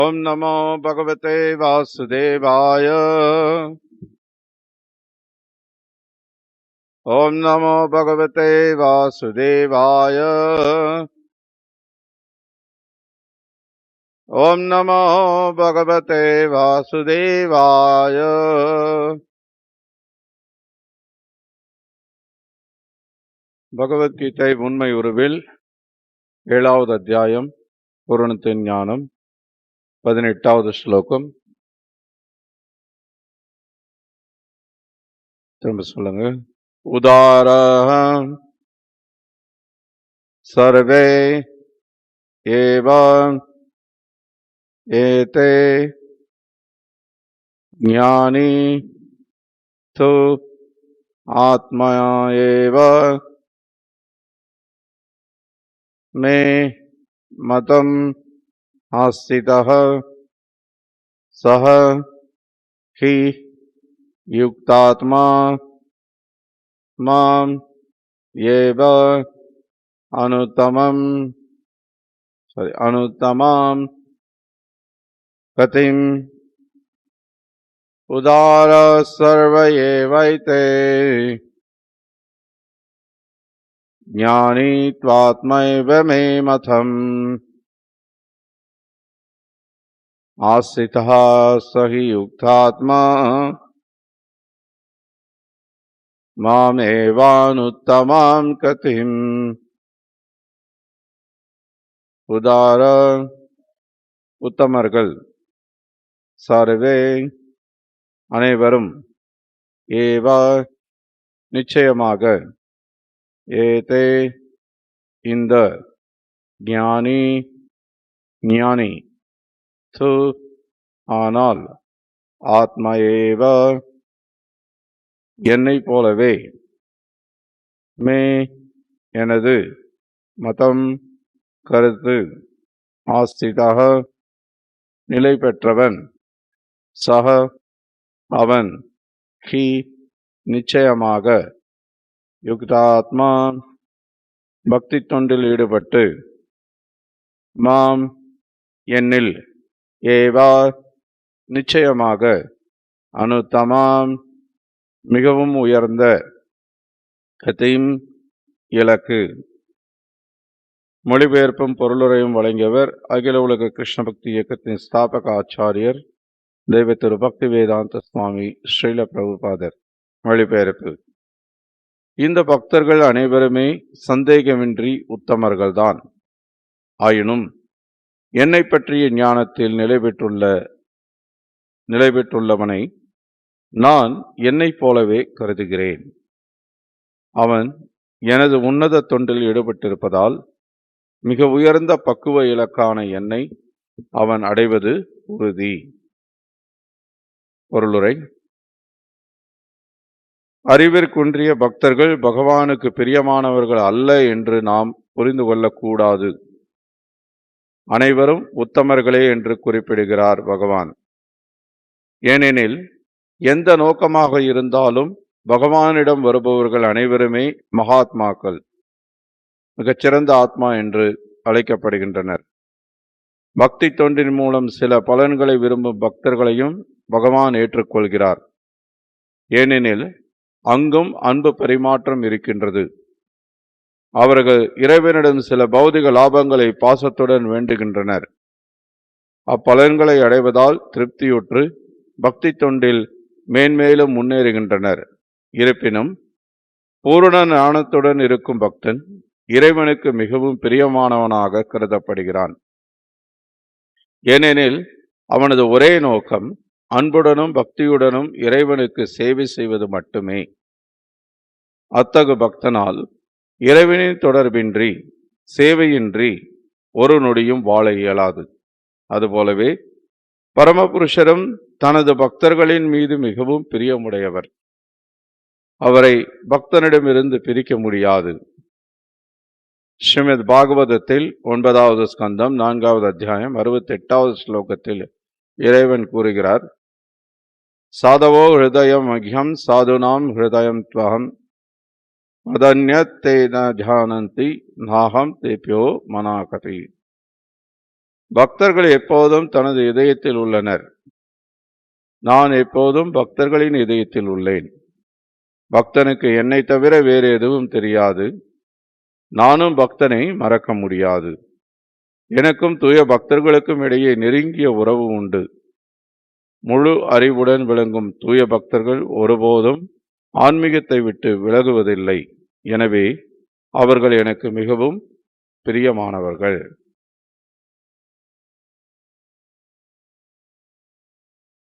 ओम नमो भगवते वासुदेवाय। ओम नमो भगवते वासुदेवाय। ओम नमो भगवते वासुदेवाय। பகவத்கீதை உண்மை உருவில் 7வது அத்தியாயம் பூரணத்தின் ஞானம் 18வது ஸ்லோகம். திரும்ப சொல்லுங்க. உதாரம் சர்வே ஏவம் ஏதே ஞானி து ஆத்மா ஏவ மே மதம் ஆஸ்திதः சஹ ஹி யுக்தாத்மா மாம் ஏவ அனுத்தமம் அனுத்தமாம் கதிம் உதார சர்வ ஏவைதே ஞானி த்வாத்மைவ மே மதம் ஆஸ்திதः சஹி யுக்தாத்மா மாமேவானுத்தமாம் கதிம். உதார உத்தமர்கள், சர்வே அனைவரும், ஏவ நிச்சயமாக, ஏதே இந்த, ஞானி ஞானி, து ஆனால், ஆத்மா ஏவ என்னை போலவே, மே எனது, மதம் கருத்து, ஆஸ்திதः நிலை பெற்றவன், சஹ அவன், ஹி நிச்சயமாக, யுக்தாத்மா பக்தி தொண்டில் ஈடுபட்டு, மாம் என்னில், ஏவா நிச்சயமாக, அனுத்தமாம் மிகவும் உயர்ந்த, கதிம் இலக்கு. மொழிபெயர்ப்பும் பொருளுரையும் வழங்கியவர் அகில உலக கிருஷ்ண பக்தி இயக்கத்தின் ஸ்தாபக ஆச்சாரியர் தெய்வ திரு பக்தி வேதாந்த சுவாமி ஸ்ரீல பிரபுபாதர். மொழிபெயர்ப்பு. இந்த பக்தர்கள் அனைவருமே சந்தேகமின்றி உத்தமர்கள்தான். ஆயினும் என்னை பற்றிய ஞானத்தில் நிலைபெற்றுள்ளவனை நான் என்னை போலவே கருதுகிறேன். அவன் எனது உன்னத தொண்டில் ஈடுபட்டிருப்பதால் மிக உயர்ந்த பக்குவ இலக்கான என்னை அவன் அடைவது உறுதி. பொருளுரை. அறிவிற்குன்றிய பக்தர்கள் பகவானுக்கு பிரியமானவர்கள் அல்ல என்று நாம் புரிந்து கொள்ளக்கூடாது. அனைவரும் உத்தமர்களே என்று குறிப்பிடுகிறார் பகவான். ஏனெனில் எந்த நோக்கமாக இருந்தாலும் பகவானிடம் வருபவர்கள் அனைவருமே மகாத்மாக்கள், மிகச்சிறந்த ஆத்மா என்று அழைக்கப்படுகின்றனர். பக்தி தொண்டின் மூலம் சில பலன்களை விரும்பும் பக்தர்களையும் பகவான் ஏற்றுக்கொள்கிறார். ஏனெனில் அங்கும் அன்பு பரிமாற்றம் இருக்கின்றது. அவர்கள் இறைவனிடம் சில பௌதிக லாபங்களை பாசத்துடன் வேண்டுகின்றனர். அப்பலன்களை அடைவதால் திருப்தியுற்று பக்தி தொண்டில் மேன்மேலும் முன்னேறுகின்றனர். இருப்பினும் பூரண ஞானத்துடன் இருக்கும் பக்தன் இறைவனுக்கு மிகவும் பிரியமானவனாக கருதப்படுகிறான். ஏனெனில் அவனது ஒரே நோக்கம் அன்புடனும் பக்தியுடனும் இறைவனுக்கு சேவை செய்வது மட்டுமே. அத்தகு பக்தனால் இறைவனின் தொடர்பின்றி, சேவையின்றி ஒரு நொடியும் வாழ இயலாது. அதுபோலவே பரமபுருஷரும் தனது பக்தர்களின் மீது மிகவும் பிரியமுடையவர். அவரை பக்தனிடமிருந்து பிரிக்க முடியாது. ஸ்ரீமத் பாகவதத்தில் 9வது ஸ்கந்தம் 4வது அத்தியாயம் 68வது ஸ்லோகத்தில் இறைவன் கூறுகிறார், சாதவோ ஹிருதயம் மக்யம் சாதுனாம் ஹிருதயம் த்வஹம் மதன்யத் தே ந ஜானந்தி நாஹம் தேப்யோ மனாகதி. பக்தர்கள் எப்போதும் தனது இதயத்தில் உள்ளனர். நான் எப்போதும் பக்தர்களின் இதயத்தில் உள்ளேன். பக்தனுக்கு என்னை தவிர வேறு எதுவும் தெரியாது. நானும் பக்தனை மறக்க முடியாது. எனக்கும் தூய பக்தர்களுக்கும் இடையே நெருங்கிய உறவு உண்டு. முழு அறிவுடன் விளங்கும் தூய பக்தர்கள் ஒருபோதும் ஆன்மீகத்தை விட்டு விலகுவதில்லை. எனவே அவர்கள் எனக்கு மிகவும் பிரியமானவர்கள்.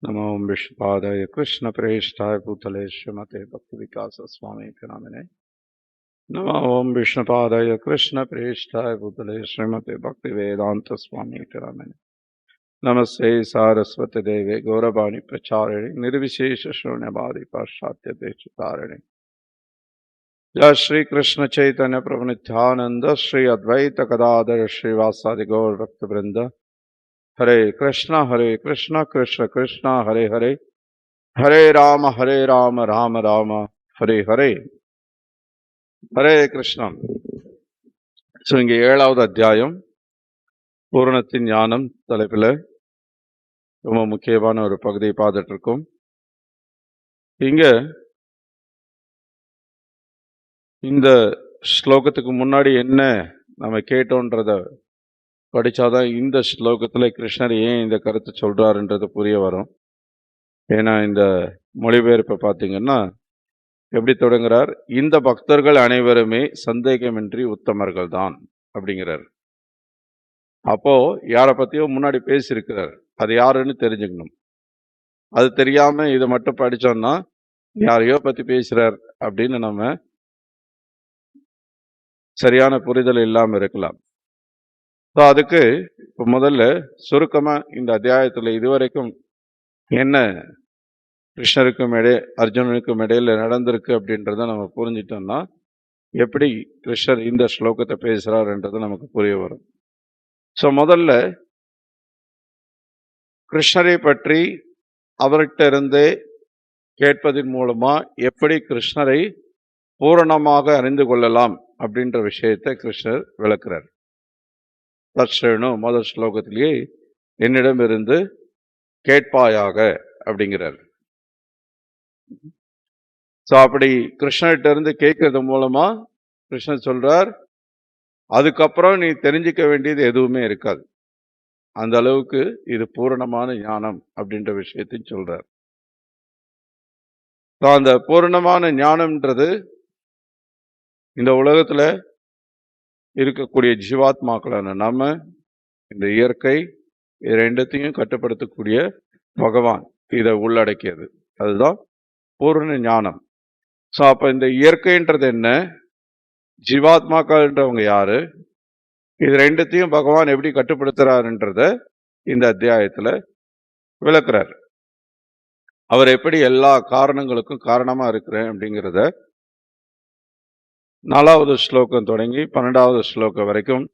நமோ விஷ்ணுபாதாய கிருஷ்ண பிரேஷ்டாய பூதலே ஸ்ரீமதே பக்தி விகாச சுவாமி நாமினே. நமோ விஷ்ணுபாதாய கிருஷ்ண பிரேஷ்டாய பூதலே ஸ்ரீமதே பக்தி வேதாந்த சுவாமி நாமினே. நமஸ்தே சாரஸ்வதி தேவே கௌரவாணி பிரச்சாரிணி निर्विशेष शून्यवादी पाश्चात्य देशतारिणी. जय श्री कृष्ण चैतन्य प्रभु नित्यानंद श्री अद्वैत गदाधर श्रीवासादि गौर भक्त वृंद. हरे कृष्ण कृष्ण कृष्ण हरे हरे, हरे राम राम राम हरे हरे. हरे कृष्ण. ஸோ இங்கே 7வது அத்தியாயம் பூரணத்தின் ஞானம் தலைப்பில் ரொம்ப முக்கியமான ஒரு பகுதியை பார்த்துட்டு இருக்கோம். இங்க இந்த ஸ்லோகத்துக்கு முன்னாடி என்ன நம்ம கேட்டோன்றத படிச்சாதான் இந்த ஸ்லோகத்துல கிருஷ்ணர் ஏன் இந்த கருத்தை சொல்றாருன்றது புரிய வரும். ஏன்னா இந்த மொழிபெயர்ப்பை பார்த்தீங்கன்னா எப்படி தொடங்குறார், இந்த பக்தர்கள் அனைவருமே சந்தேகமின்றி உத்தமர்கள் தான் அப்படிங்கிறார். அப்போ யாரை பத்தியோ முன்னாடி பேசியிருக்கிறார், அது யாருன்னு தெரிஞ்சுக்கணும். அது தெரியாம இதை மட்டும் படிச்சோம்னா யாரையோ பத்தி பேசுறார் அப்படின்னு நம்ம சரியான புரிதல் இல்லாம இருக்கலாம். ஸோ அதுக்கு இப்போ முதல்ல சுருக்கமா இந்த அத்தியாயத்துல இதுவரைக்கும் என்ன கிருஷ்ணருக்கும் அர்ஜுனனுக்கும் இடையில நடந்திருக்கு அப்படின்றத நம்ம புரிஞ்சிட்டோம்னா எப்படி கிருஷ்ணர் இந்த ஸ்லோகத்தை பேசுறாருன்றது நமக்கு புரிய வரும். ஸோ முதல்ல கிருஷ்ணரை பற்றி அவர்கிட்ட இருந்தே கேட்பதன் மூலமா எப்படி கிருஷ்ணரை பூரணமாக அறிந்து கொள்ளலாம் அப்படின்ற விஷயத்தை கிருஷ்ணர் விளக்குறார். தர்ஷனும் முதல் ஸ்லோகத்திலேயே என்னிடம் இருந்து கேட்பாயாக அப்படிங்கிறார். ஸோ அப்படி கிருஷ்ணர்கிட்ட இருந்து கேட்கறது மூலமா கிருஷ்ணர் சொல்றார், அதுக்கப்புறம் நீ தெரிஞ்சுக்க வேண்டியது எதுவுமே இருக்காது. அந்த அளவுக்கு இது பூரணமான ஞானம் அப்படின்ற விஷயத்தையும் சொல்றார். அந்த பூரணமான ஞானம்ன்றது இந்த உலகத்துல இருக்கக்கூடிய ஜீவாத்மாக்களான நம்ம, இந்த இயற்கை, இது ரெண்டத்தையும் கட்டுப்படுத்தக்கூடிய பகவான் இதை உள்ளடக்கியது. அதுதான் பூரண ஞானம். ஸோ அப்ப இந்த இயற்கைன்றது என்ன, ஜீவாத்மாக்கள்ன்றவங்க யாரு, இது ரெண்டத்தையும் பகவான் எப்படி கட்டுப்படுத்துறாருன்றத இந்த அத்தியாயத்துல விளக்குறார். அவர் எப்படி எல்லா காரணங்களுக்கும் காரணமா இருக்கிறேன் அப்படிங்கிறத 4வது ஸ்லோகம் தொடங்கி 12வது ஸ்லோகம் வரைக்கும்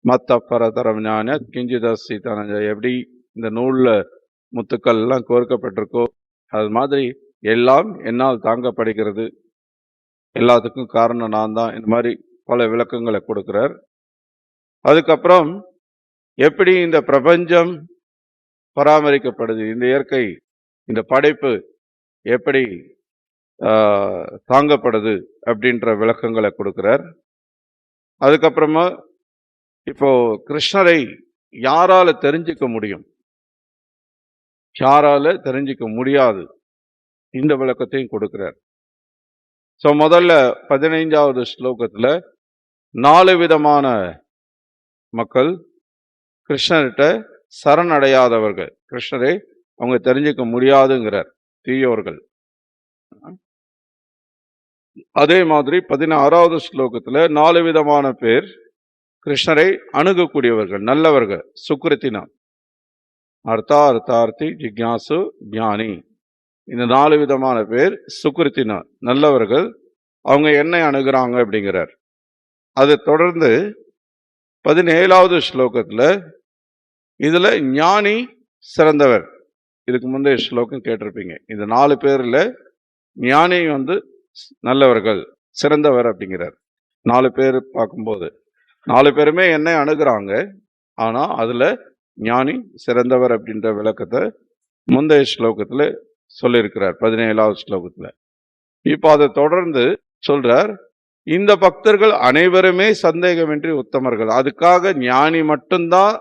மத்த பரதரம் ஞான கிஞ்சிதசி தனஞ்ச, எப்படி இந்த நூல்ல முத்துக்கள் எல்லாம் கோர்க்கப்பட்டிருக்கோ அது மாதிரி எல்லாம் என்னால் தாங்கப்படுகிறது, எல்லாத்துக்கும் காரணம் நான் தான், இந்த மாதிரி பல விளக்கங்களை கொடுக்கிறார். அதுக்கப்புறம் எப்படி இந்த பிரபஞ்சம் பராமரிக்கப்படுது, இந்த இயற்கை, இந்த படைப்பு எப்படி தாங்கப்படுது அப்படின்ற விளக்கங்களை கொடுக்கிறார். அதுக்கப்புறமா இப்போ கிருஷ்ணரை யாரால தெரிஞ்சுக்க முடியும், யாரால தெரிஞ்சுக்க முடியாது, இந்த விளக்கத்தையும் கொடுக்கிறார். ஸோ முதல்ல 15வது ஸ்லோகத்துல 4 விதமான மக்கள் கிருஷ்ணர்கிட்ட சரணடையாதவர்கள், கிருஷ்ணரை அவங்க தெரிஞ்சுக்க முடியாதுங்கிறார், தீயோர்கள். அதே மாதிரி 16வது ஸ்லோகத்துல 4 விதமான பேர் கிருஷ்ணரை அணுகக்கூடியவர்கள், நல்லவர்கள், சுக்ரித்தினா, அர்த்தார்த்தி ஜிக்யாசு ஞானி. இந்த 4 விதமான பேர் சுக்ரித்தினா, நல்லவர்கள், அவங்க என்னை அணுகுறாங்க அப்படிங்கிறார். அதை தொடர்ந்து 17வது ஸ்லோகத்துல இதுல ஞானி சிறந்தவர், இதுக்கு முந்தைய ஸ்லோகம் கேட்டிருப்பீங்க. இந்த 4 பேர்ல ஞானி நல்லவர்கள், சிறந்தவர் அப்படிங்கிறார். 4 பேர் பார்க்கும்போது 4 பேருமே என்னை அணுகுறாங்க, ஆனா அதுல ஞானி சிறந்தவர் அப்படின்ற விளக்கத்தை முந்தைய ஸ்லோகத்துல சொல்லியிருக்கிறார், 17வது ஸ்லோகத்துல. இப்போ அதை தொடர்ந்து சொல்றார், இந்த பக்தர்கள் அனைவருமே சந்தேகமின்றி உத்தமர்கள். அதுக்காக ஞானி மட்டும்தான்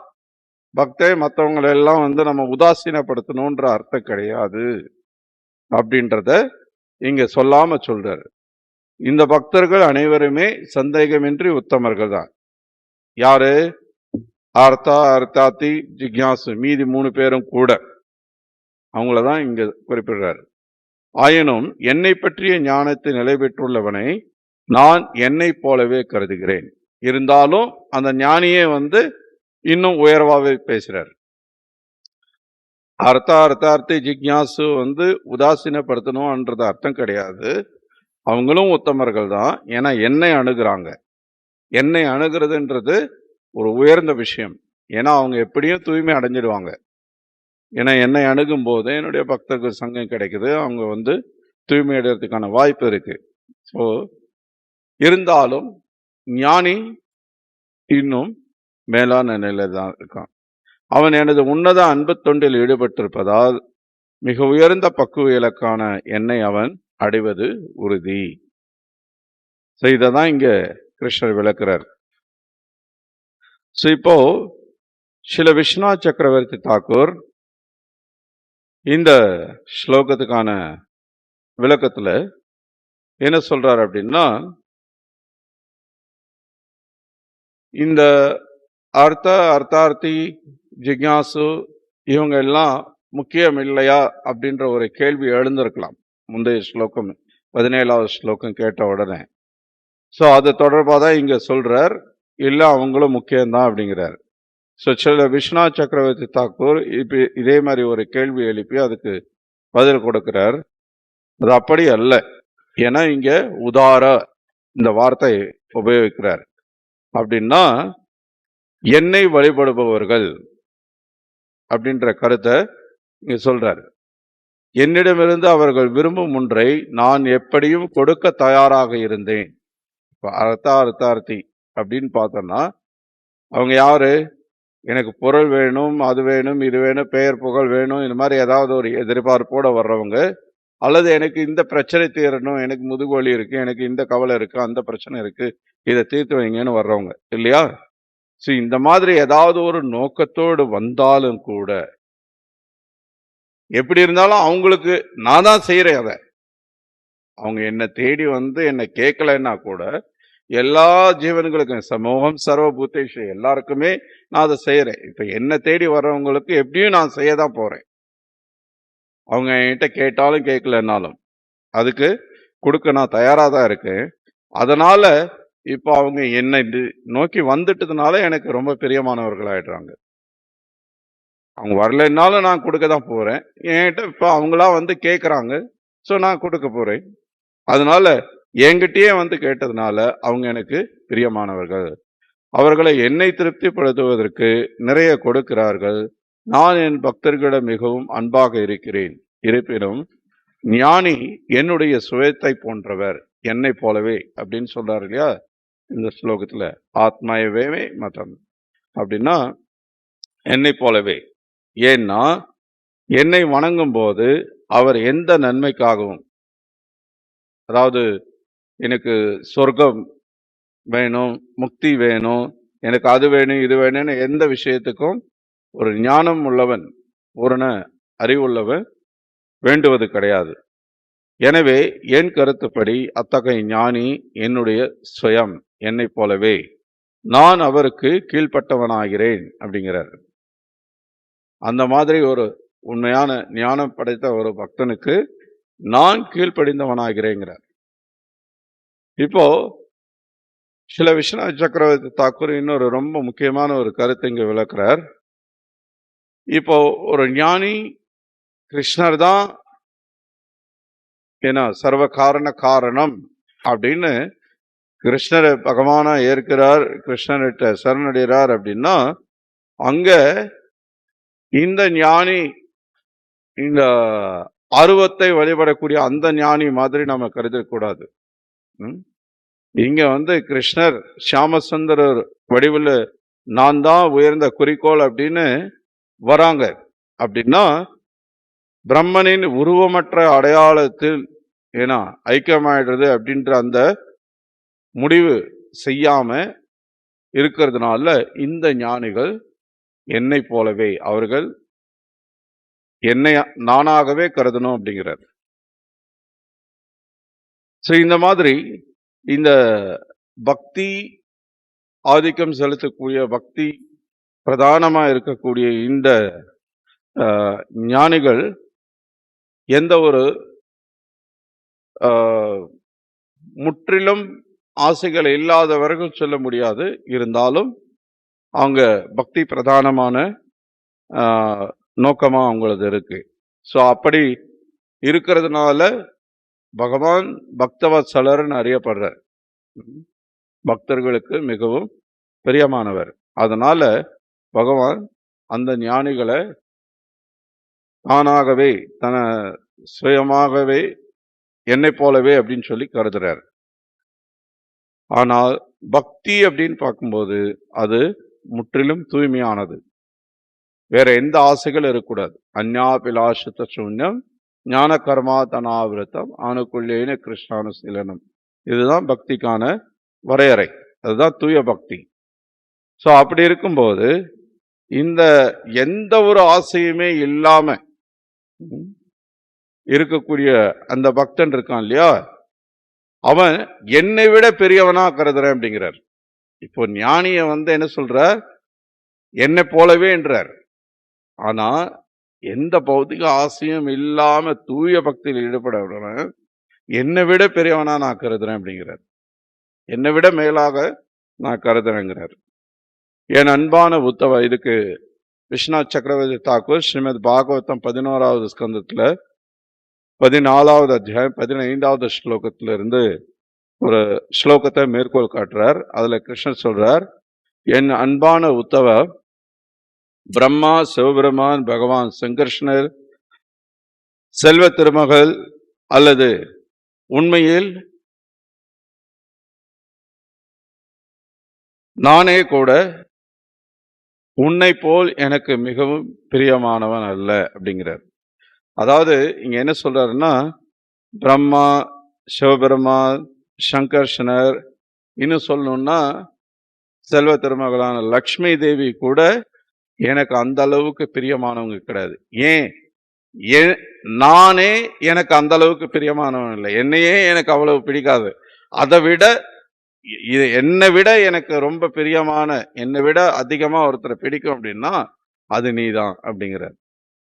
பக்தே, மற்றவங்களை எல்லாம் நம்ம உதாசீனப்படுத்தணும்ன்ற அர்த்தம் கிடையாது அப்படின்றத இங்க சொல்லாம சொல்றாரு. இந்த பக்தர்கள் அனைவருமே சந்தேகமின்றி உத்தமர்கள் தான். யாரு? அர்த்தா, அர்த்தாத்தி, ஜிக்யாசு, மீதி 3 பேரும் கூட அவங்களதான் இங்க குறிப்பிடுறாரு. ஆயினும் என்னை பற்றிய ஞானத்தை நிலை பெற்றுள்ளவனை நான் என்னை போலவே கருதுகிறேன். இருந்தாலும் அந்த ஞானியே இன்னும் உயர்வாவே பேசுறாரு. அர்த்தார்த்தி ஜிக்யாசு உதாசீனப்படுத்தணும்ன்றது அர்த்தம் கிடையாது. அவங்களும் உத்தமர்கள் தான். ஏன்னா என்னை அணுகுறாங்க. என்னை அணுகிறதுன்றது ஒரு உயர்ந்த விஷயம். ஏன்னா அவங்க எப்படியும் தூய்மை அடைஞ்சிடுவாங்க. ஏன்னா என்னை அணுகும் போது என்னுடைய பக்தர்கள் சங்கம் கிடைக்குது. அவங்க தூய்மை அடைகிறதுக்கான வாய்ப்பு இருக்கு. ஸோ இருந்தாலும் ஞானி இன்னும் மேலான நிலை தான் இருக்கான். அவன் எனது உன்னத அன்பு தொண்டில் ஈடுபட்டிருப்பதால் மிக உயர்ந்த பக்குவ இலக்கான என்னை அவன் அடைவது உறுதி. இதான் இங்க கிருஷ்ணர் விளக்குறார். இப்போ ஸ்ரீல விஸ்வநாத் சக்கரவர்த்தி தாக்கூர் இந்த ஸ்லோகத்துக்கான விளக்கத்துல என்ன சொல்றார் அப்படின்னா, இந்த அர்த்தார்த்தி, ஜிக்யாசு இவங்க எல்லாம் முக்கியம் இல்லையா அப்படின்ற ஒரு கேள்வி எழுந்திருக்கலாம் முந்தைய ஸ்லோகம் 17வது ஸ்லோகம் கேட்ட உடனே. ஸோ அது தொடர்பாக தான் இங்க சொல்றார், இல்லை அவங்களும் முக்கியம்தான் அப்படிங்கிறார். ஸோ சில விஸ்வநாத் சக்கரவர்த்தி தாக்கூர் இப்போ இதே மாதிரி ஒரு கேள்வி எழுப்பி அதுக்கு பதில் கொடுக்கிறார். அது அப்படி அல்ல. ஏன்னா இங்க உதார இந்த வார்த்தை உபயோகிக்கிறார். அப்படின்னா என்னை வழிபடுபவர்கள் அப்படின்ற கருத்தை இங்க சொல்றாரு. என்னிடமிருந்து அவர்கள் விரும்பும் ஒன்றை நான் எப்படியும் கொடுக்க தயாராக இருந்தேன். இப்போ அர்த்தார்த்தி அப்படின்னு பார்த்தோம்னா அவங்க யாரு? எனக்கு பொருள் வேணும், அது வேணும், இது வேணும், பெயர் புகழ் வேணும், இந்த மாதிரி ஏதாவது ஒரு எதிர்பார்ப்போட வர்றவங்க, அல்லது எனக்கு இந்த பிரச்சனை தீரணும், எனக்கு முதுகு வலி இருக்கு, எனக்கு இந்த கவலை இருக்கு, அந்த பிரச்சனை இருக்கு, இதை தீர்த்து வைங்கன்னு வர்றவங்க இல்லையா? ஸோ இந்த மாதிரி ஏதாவது ஒரு நோக்கத்தோடு வந்தாலும் கூட எப்படி இருந்தாலும் அவங்களுக்கு நான் தான் செய்யறேன். அதை அவங்க என்னை தேடி என்னை கேட்கலன்னா கூட எல்லா ஜீவன்களுக்கும் சமூகம் சர்வபூதேஷு எல்லாருக்குமே நான் அதை செய்யறேன். இப்ப என்னை தேடி வர்றவங்களுக்கு எப்படியும் நான் செய்ய தான் போறேன். அவங்க என்கிட்ட கேட்டாலும் கேட்கலன்னாலும் அதுக்கு கொடுக்க நான் தயாரா தான் இருக்கேன். அதனால இப்போ அவங்க என்னை நோக்கி வந்துட்டதுனால எனக்கு ரொம்ப பிரியமானவர்கள் ஆயிடுறாங்க. அவங்க வரலைன்னாலும் நான் கொடுக்க தான் போறேன். என்கிட்ட இப்போ அவங்களா கேட்குறாங்க, ஸோ நான் கொடுக்க போறேன். அதனால என்கிட்டயே கேட்டதுனால அவங்க எனக்கு பிரியமானவர்கள். அவர்களை என்னை திருப்திப்படுத்துவதற்கு நிறைய கொடுக்கிறார்கள். நான் என் பக்தர்களிடம் மிகவும் அன்பாக இருக்கிறேன். இருப்பினும் ஞானி என்னுடைய சுயத்தை போன்றவர், என்னை போலவே அப்படின்னு சொல்றாரு இல்லையா இந்த ஸ்லோகத்துல. ஆத்மாயவே மதம் அப்படின்னா என்னை போலவே. ஏன்னா என்னை வணங்கும் போது அவர் எந்த நன்மைக்காகவும், அதாவது எனக்கு சொர்க்கம் வேணும், முக்தி வேணும், எனக்கு அது வேணும், இது வேணும்னு எந்த விஷயத்துக்கும் ஒரு ஞானம் உள்ளவன், பூரண அறிவுள்ளவன் வேண்டுவது கிடையாது. எனவே என் கருத்துப்படி அத்தகைய ஞானி என்னுடைய சுயம், என்னை போலவே. நான் அவருக்கு கீழ்ப்பட்டவனாகிறேன் அப்படிங்கிறார். அந்த மாதிரி ஒரு உண்மையான ஞானம் படைத்த ஒரு பக்தனுக்கு நான் கீழ்ப்படிந்தவனாகிறேங்கிறார். இப்போ சில விஸ்வநாத் சக்கரவர்த்தி தாக்கூர் இன்னொரு ரொம்ப முக்கியமான ஒரு கருத்தை இங்க விளக்குறார். இப்போ ஒரு ஞானி கிருஷ்ணர் தான் ஏன்னா சர்வ காரணம் அப்படின்னு கிருஷ்ணரை பகவானா ஏற்கிறார், கிருஷ்ணர்கிட்ட சரணடைகிறார் அப்படின்னா அங்க இந்த ஞானி இந்த அருவத்தை வழிபடக்கூடிய அந்த ஞானி மாதிரி நம்ம கருதக்கூடாது. இங்க கிருஷ்ணர் ஷியாமசுந்தரர் வடிவில் நான் தான் உயர்ந்த குறிக்கோள் அப்படின்னு வராங்க. அப்படின்னா பிரம்மனின் உருவமற்ற அடையாளத்தில் ஏன்னா ஐக்கியமாயிடுறது அப்படின்ற அந்த முடிவு செய்யாம இருக்கிறதுனால இந்த ஞானிகள் என்னை போலவே அவர்கள் என்னை நானாகவே கருதணும் அப்படிங்கிறார். ஸோ இந்த மாதிரி இந்த பக்தி ஆதிக்கம் செலுத்தக்கூடிய பக்தி பிரதானமா இருக்கக்கூடிய இந்த ஞானிகள் எந்த ஒரு முற்றிலும் ஆசைகள் இல்லாதவர்கள் சொல்ல முடியாது. இருந்தாலும் அவங்க பக்தி பிரதானமான நோக்கமா அவங்களது இருக்கு. ஸோ அப்படி இருக்கிறதுனால பகவான் பக்தவத்சலர்னு அறியப்படுறார். பக்தர்களுக்கு மிகவும் பிரியமானவர். அதனால பகவான் அந்த ஞானிகளை தானாகவே சுயமாகவே என்னை போலவே அப்படின்னு சொல்லி கருதுறார். ஆனால் பக்தி அப்படின்னு பார்க்கும்போது அது முற்றிலும் தூய்மையானது. வேற எந்த ஆசைகளும் இருக்கக்கூடாது. அந்யாபிலாஷித சூன்யம் ஞான கர்மா தனாவிரதம் ஆணுக்குள்ளேன கிருஷ்ணானுசீலனம். இதுதான் பக்திக்கான வரையறை. அதுதான் தூய பக்தி. ஸோ அப்படி இருக்கும்போது இந்த எந்த ஒரு ஆசையுமே இல்லாம இருக்கக்கூடிய அந்த பக்தன் இருக்கான் இல்லையா, அவன் என்னை விட பெரியவனா கருதுறேன் அப்படிங்கிறார். இப்போ ஞானிய என்ன சொல்றார், என்னை போலவே என்றார். ஆனா எந்த பௌதிக ஆசையும் இல்லாம தூய பக்தியில் ஈடுபட என்னை விட பெரியவனா நான் கருதுறேன் அப்படிங்கிறார். என்னை விட மேலாக நான் கருதுறேங்கிறார். என் அன்பான உத்தவ, இதுக்கு விஸ்வநாத் சக்கரவர்த்தி தாக்கூர் ஸ்ரீமத் பாகவதம் 11வது ஸ்கந்தத்துல 14வது அத்தியாயம் 15வது ஸ்லோகத்திலிருந்து ஒரு ஸ்லோகத்தை மேற்கோள் காட்டுறார். அதுல கிருஷ்ணர் சொல்றார், என் அன்பான உத்தவ, பிரம்மா, சிவபெருமான், பகவான் சங்கர்ஷ்ணர், செல்வ திருமகள் அல்லது உண்மையில் நானே கூட உன்னை போல் எனக்கு மிகவும் பிரியமானவன் அல்ல அப்படிங்கிறார். அதாவது இங்க என்ன சொல்றாருன்னா, பிரம்மா, சிவபெருமான், சங்கர்ஷனர், இன்னும் சொல்லணும்னா செல்வ திருமகளான லக்ஷ்மி தேவி கூட எனக்கு அந்த அளவுக்கு பிரியமானவங்க கிடையாது. ஏன் நானே எனக்கு அந்த அளவுக்கு பிரியமானவன் இல்லை. என்னையே எனக்கு அவ்வளவு பிடிக்காது. அதை விட என்னை விட எனக்கு ரொம்ப பிரியமான, என்னை விட அதிகமா ஒருத்தரை பிடிக்கும் அப்படின்னா அது நீதான் அப்படிங்கிறார்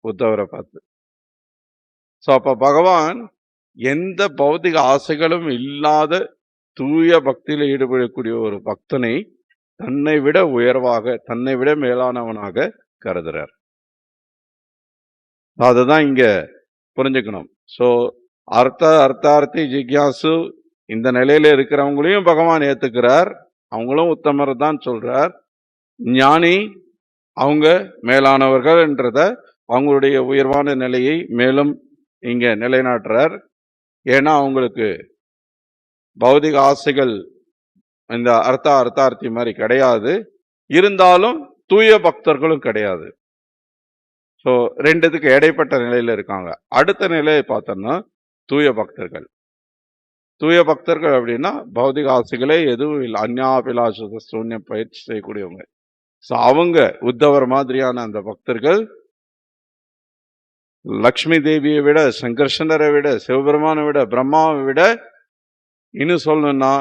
உத்தவரை பார்த்து. ஸோ அப்ப பகவான் எந்த பௌதிக ஆசைகளும் இல்லாத தூய பக்தியில் ஈடுபடக்கூடிய ஒரு பக்தனை தன்னை விட உயர்வாக, தன்னை விட மேலானவனாக கருதுறார். அதுதான் இங்க புரிஞ்சுக்கணும். ஸோ அர்த்தார்த்தி ஜிக்யாசு இந்த நிலையில இருக்கிறவங்களையும் பகவான் ஏத்துக்கிறார். அவங்களும் உத்தமர் தான் சொல்றார். ஞானி அவங்க மேலானவர்கள் என்றத அவங்களுடைய உயர்வான நிலையை மேலும் இங்க நிலைநாட்டுறார். ஏன்னா அவங்களுக்கு பௌதிக ஆசைகள் இந்த அர்த்தார்த்தி மாதிரி கிடையாது. இருந்தாலும் தூய பக்தர்களும் கிடையாது. ஸோ ரெண்டுத்துக்கு இடைப்பட்ட நிலையில இருக்காங்க. அடுத்த நிலையை பார்த்தோம்னா தூய பக்தர்கள். தூய பக்தர்கள் அப்படின்னா பௌதிக ஆசைகளே எதுவும் இல்லை, அந்யாபிலாஷ சூன்யம் பயிற்சி செய்யக்கூடியவங்க. ஸோ அவங்க உத்தவர் மாதிரியான அந்த பக்தர்கள் லக்ஷ்மி தேவியை விட, சங்கர்ஷனரை விட, சிவபெருமானை விட, பிரம்மாவை விட, இன்னும் சொல்லணும்னா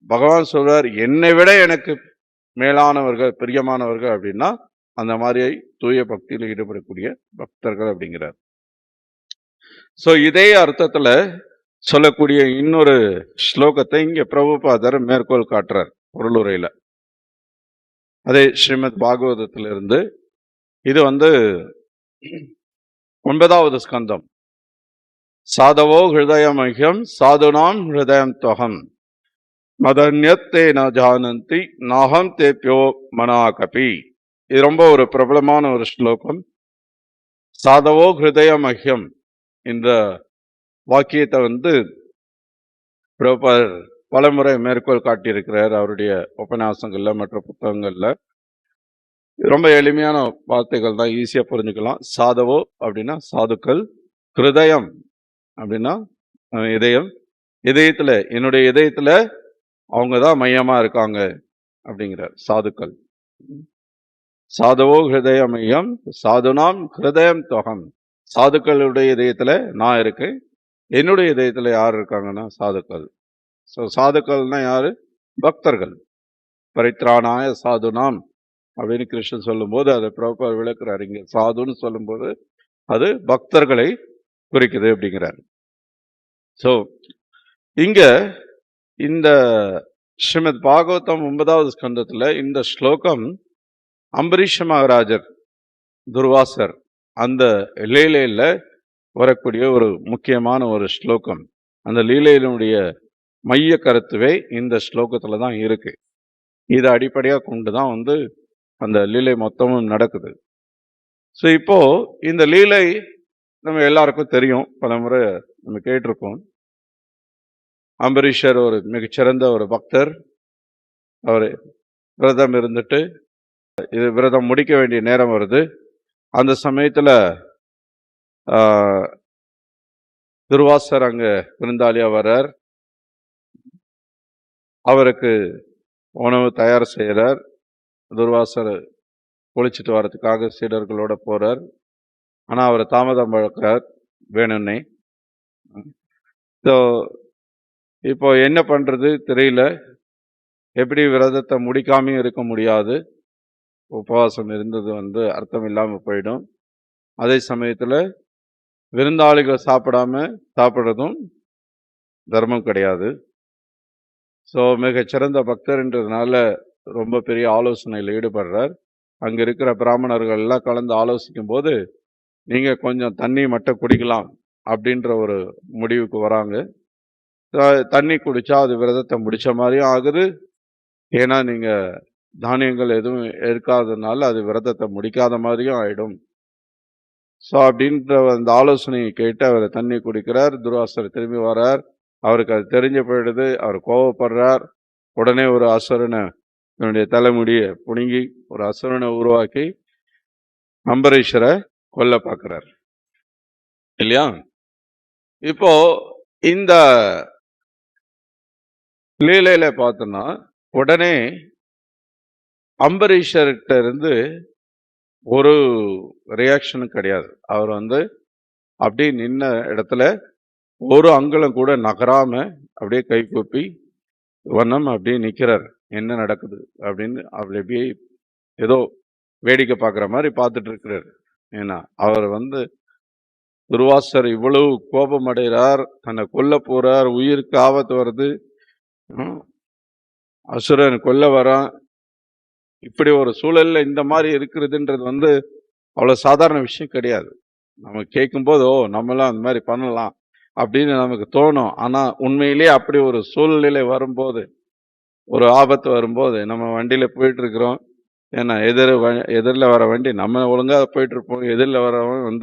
பகவான் சொல்றார் என்னை விட எனக்கு மேலானவர்கள், பிரியமானவர்கள் அப்படின்னா அந்த மாதிரி தூய பக்தியில் ஈடுபடக்கூடிய பக்தர்கள் அப்படிங்கிறார். ஸோ இதே அர்த்தத்துல சொல்லக்கூடிய இன்னொரு ஸ்லோகத்தை இங்க பிரபுபாதர் மேற்கோள் காட்டுறார் பொருளுரையில. அதே ஸ்ரீமத் பாகவதத்திலிருந்து. இது 9வது ஸ்கந்தம். சாதவோ ஹிருதயமஹ்யம் சாதுனாம் ஹிருதயம் துவகம் மதன்யத்தே ந ஜானந்தி நாகம் தேப்யோ மனாகபி. இது ரொம்ப ஒரு பிரபலமான ஒரு ஸ்லோகம். சாதவோ ஹிருதயமஹ்யம் இந்த வாக்கியத்தை பிரபுபாதர் பலமுறை மேற்கோள் காட்டியிருக்கிறார் அவருடைய உபன்யாசங்கள்ல மற்ற புத்தகங்கள்ல. ரொம்ப எளிமையான வார்த்தைகள் தான், ஈஸியா புரிஞ்சுக்கலாம். சாதவோ அப்படின்னா சாதுக்கள், ஹிருதயம் அப்படின்னா இதயம், இதயத்துல என்னுடைய இதயத்துல அவங்க தான் மையமா இருக்காங்க அப்படிங்கிறார். சாதுக்கள். சாதவோ ஹிருதய மையம் சாதுனாம் ஹிருதயம் தொகம். சாதுக்களுடைய இதயத்துல நான் இருக்கேன், என்னுடைய இதயத்துல யார் இருக்காங்கன்னா சாதுக்கள். ஸோ சாதுக்கள்னா யாரு? பக்தர்கள். பரித்ராணாய சாதுனாம் அப்படின்னு கிருஷ்ணன் சொல்லும்போது அதை பிரபுபாதர் விளக்குறாரு. இங்க சாதுன்னு சொல்லும்போது அது பக்தர்களை குறிக்குது அப்படிங்கிறார். ஸோ இங்க இந்த ஸ்ரீமத் பாகவதம் 9வது ஸ்கந்தத்துல இந்த ஸ்லோகம் அம்பரீஷ மகாராஜர், துர்வாசர் அந்த லீலையில வரக்கூடிய ஒரு முக்கியமான ஒரு ஸ்லோகம். அந்த லீலையினுடைய மைய கருத்துவே இந்த ஸ்லோகத்துல தான் இருக்கு. இதை அடிப்படையா கொண்டுதான் அந்த லீலை மொத்தமும் நடக்குது. ஸோ இப்போ இந்த லீலை நம்ம எல்லாருக்கும் தெரியும், பல முறை நம்ம கேட்டிருக்கோம். அம்பரீஷர் ஒரு மிகச்சிறந்த ஒரு பக்தர். அவர் விரதம் இருந்துட்டு இது விரதம் முடிக்க வேண்டிய நேரம் வருது. அந்த சமயத்துல துர்வாசர் அங்க விருந்தாளியா வர்றார். அவருக்கு உணவு தயார் செய்யறார். துர்வாசர் குளிச்சுட்டு வர்றதுக்காக சீடர்களோட போறார். ஆனா அவர் தாமதம் பழக்கிறார் வேணும்னே. ஸோ இப்போ என்ன பண்றது தெரியல. எப்படி விரதத்தை முடிக்காமையும் இருக்க முடியாது. உபவாசம் இருந்தது அர்த்தம் இல்லாம போயிடும். அதே சமயத்துல விருந்தாளிகள் சாப்பிடுறதும் தர்மம் கிடையாது. ஸோ மிகச்சிறந்த பக்தர்ன்றதுனால ரொம்ப பெரிய ஆலோசனையில் ஈடுபடுறார். அங்க இருக்கிற பிராமணர்கள் எல்லாம் கலந்து ஆலோசிக்கும் போது நீங்க கொஞ்சம் தண்ணி மட்டும் குடிக்கலாம் அப்படின்ற ஒரு முடிவுக்கு வராங்க. தண்ணி குடிச்சா அது விரதத்தை முடிச்ச மாதிரியும் ஆகுது. ஏன்னா நீங்க தானியங்கள் எதுவும் இருக்காததுனால அது விரதத்தை முடிக்காத மாதிரியும் ஆயிடும். ஸோ அப்படின்ற அந்த ஆலோசனையை கேட்டு அவர் தண்ணி குடிக்கிறார். துர்வாசர் திரும்பி வர்றார். அவருக்கு அது தெரிஞ்சு போயிடுது. அவர் கோவப்படுறார். உடனே ஒரு அசுரனை தலைமுடியை புடுங்கி ஒரு அசுரனை உருவாக்கி அம்பரீஷரை கொல்ல பார்க்கிறார் இல்லையா? இப்போ இந்த லீலையில பார்த்தோம்னா உடனே அம்பரீஷர்கிட்ட இருந்து ஒரு ரியாக்ஷனும் கிடையாது. அவர் அப்படியே நின்ன இடத்துல ஒரு அங்குலம் கூட நகராம அப்படியே கை கூப்பி வண்ணம் அப்படியே நிக்கிறார். என்ன நடக்குது அப்படின்னு அப்படியே ஏதோ வேடிக்கை பார்க்குற மாதிரி பார்த்துட்டு இருக்கிறார். ஏன்னா அவர் துர்வாசர் இவ்வளவு கோபம் அடைகிறார், தன்னை கொல்ல போறார், உயிருக்கு ஆபத்து வருது, அசுரன் கொல்ல வரான். இப்படி ஒரு சூழல்ல இந்த மாதிரி இருக்கிறதுன்றது அவ்வளவு சாதாரண விஷயம் கிடையாது. நம்ம கேட்கும்போது நம்மளாம் அந்த மாதிரி பண்ணலாம் அப்படின்னு நமக்கு தோணும். ஆனா உண்மையிலேயே அப்படி ஒரு சூழ்நிலை வரும்போது, ஒரு ஆபத்து வரும்போது, நம்ம வண்டியில போயிட்டு இருக்கிறோம். ஏன்னா எதிரில் வர வண்டி நம்ம ஒழுங்கா போயிட்டு இருப்போம். எதிரில் வரவன்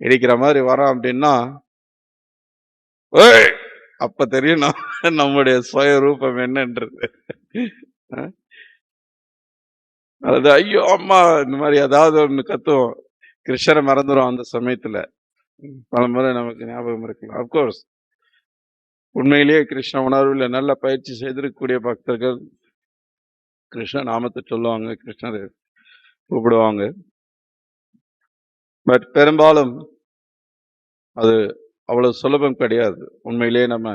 இடிக்கிற மாதிரி வரான் அப்படின்னா அப்ப தெரியும் நம்முடைய சுய ரூபம் என்னன்றது. அது ஐயோ அம்மா இந்த மாதிரி ஏதாவது ஒண்ணு கத்துவோம். கிருஷ்ணரை மறந்துடும் அந்த சமயத்துல. பல முறை நமக்கு ஞாபகம் இருக்கலாம். அப்கோர்ஸ் உண்மையிலேயே கிருஷ்ண உணர்வுல நல்ல பயிற்சி செய்திருக்கக்கூடிய பக்தர்கள் கிருஷ்ண நாமத்தை சொல்லுவாங்க, கிருஷ்ணரை கூப்பிடுவாங்க. பட் பெரும்பாலும் அது அவ்வளவு சுலபம் கிடையாது. உண்மையிலேயே நம்ம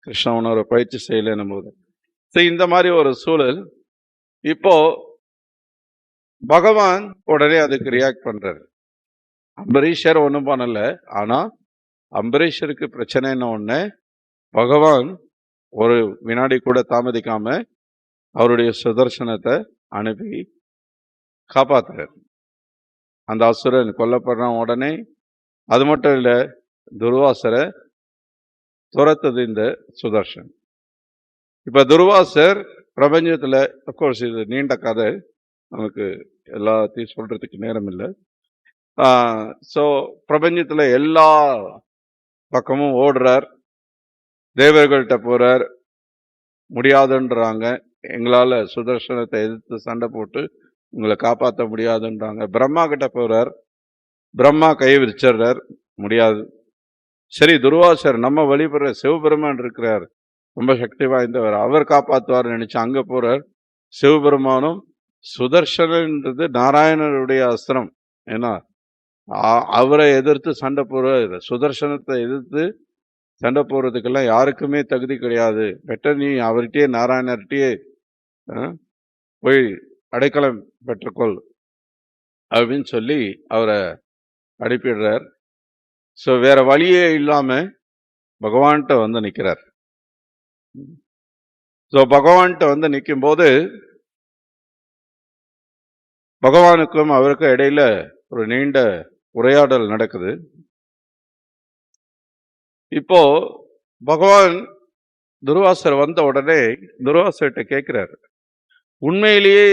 கிருஷ்ண உணர்வை பயிற்சி செய்யலன்னும் போது. இந்த மாதிரி ஒரு சூழல். இப்போ பகவான் உடனே அதுக்கு ரியாக்ட் பண்றாரு. அம்பரீஷர் ஒன்றும் பண்ணல. ஆனா அம்பரீஷருக்கு பிரச்சனைன்னு ஒண்ணு, பகவான் ஒரு வினாடி கூட தாமதிக்காம அவருடைய சுதர்சனத்தை அனுப்பி காப்பாத்துறாரு. அந்த அசுரன் கொல்லப்படுறான் உடனே. அது மட்டும் இல்ல, துர்வாசரை துரத்துது இந்த சுதர்சன். இப்ப துர்வாசர் பிரபஞ்சத்துல, அப்கோர்ஸ் இது நீண்ட கதை, நமக்கு எல்லாத்தையும் சொல்றதுக்கு நேரம் இல்லை. ஸோ பிரபஞ்சத்துல எல்லா பக்கமும் ஓடுறார். தேவர்கள்ட்ட போறார், முடியாதுன்றாங்க. எங்களால சுதர்சனத்தை எதிர்த்து சண்டை போட்டு உங்களை காப்பாற்ற முடியாதுன்றாங்க. பிரம்மா கிட்ட போறார், பிரம்மா கை விரிச்சிடுறார், முடியாது. சரி, துர்வாசர் நம்ம வழிபடுற சிவபெருமான் இருக்கிறார், ரொம்ப சக்தி வாய்ந்தவர், அவர் காப்பாற்றுவார் நினைச்சு அங்க போறார். சிவபெருமானும் சுதர்சனன்றது நாராயணனுடைய அஸ்திரம், ஏன்னா அவரை எதிர்த்து சண்டை போடுற, சுதர்சனத்தை எதிர்த்து சண்டை போடுறதுக்கெல்லாம் யாருக்குமே தகுதி கிடையாது, பெட்டர் நீ அவர்கிட்டயே நாராயணர்கிட்டயே போய் அடைக்கலம் பெற்றுக்கொள் அப்படின்னு சொல்லி அவரை அனுப்பிடுறார். ஸோ வேற வழியே இல்லாம பகவான்கிட்ட வந்து நிற்கிறார். ஸோ பகவான்கிட்ட வந்து நிற்கும் போது பகவானுக்கும் அவருக்கும் இடையில ஒரு நீண்ட உரையாடல் நடக்குது. இப்போ பகவான் துர்வாசர் வந்த உடனே துர்வாசர்கிட்ட கேட்கிறார், உண்மையிலேயே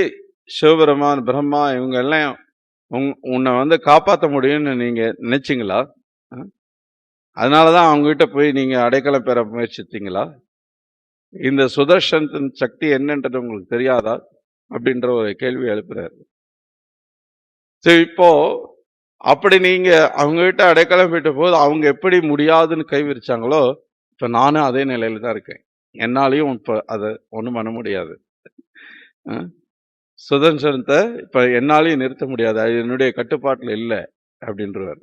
சிவபெருமான் பிரம்மா இவங்க எல்லாம் உன்னை வந்து காப்பாற்ற முடியும்னு நீங்க நினைச்சிங்களா? அதனாலதான் அவங்க கிட்ட போய் நீங்க அடைக்கலம் பெற முயற்சித்தீங்களா? இந்த சுதர்சனத்தின் சக்தி என்னன்றது உங்களுக்கு தெரியாதா அப்படின்ற ஒரு கேள்வி எழுப்புறாரு. சரி, இப்போ அப்படி நீங்க அவங்க கிட்ட அடைக்கலம் பெற்ற போது அவங்க எப்படி முடியாதுன்னு கை விரிச்சாங்களோ, இப்ப நானும் அதே நிலையில தான் இருக்கேன். என்னாலையும் இப்ப அதை ஒண்ணும் பண்ண முடியாது. சுதர்சனத்தை இப்ப என்னாலையும் நிறுத்த முடியாது, அது என்னுடைய கட்டுப்பாட்டுல இல்லை அப்படின்றவர்.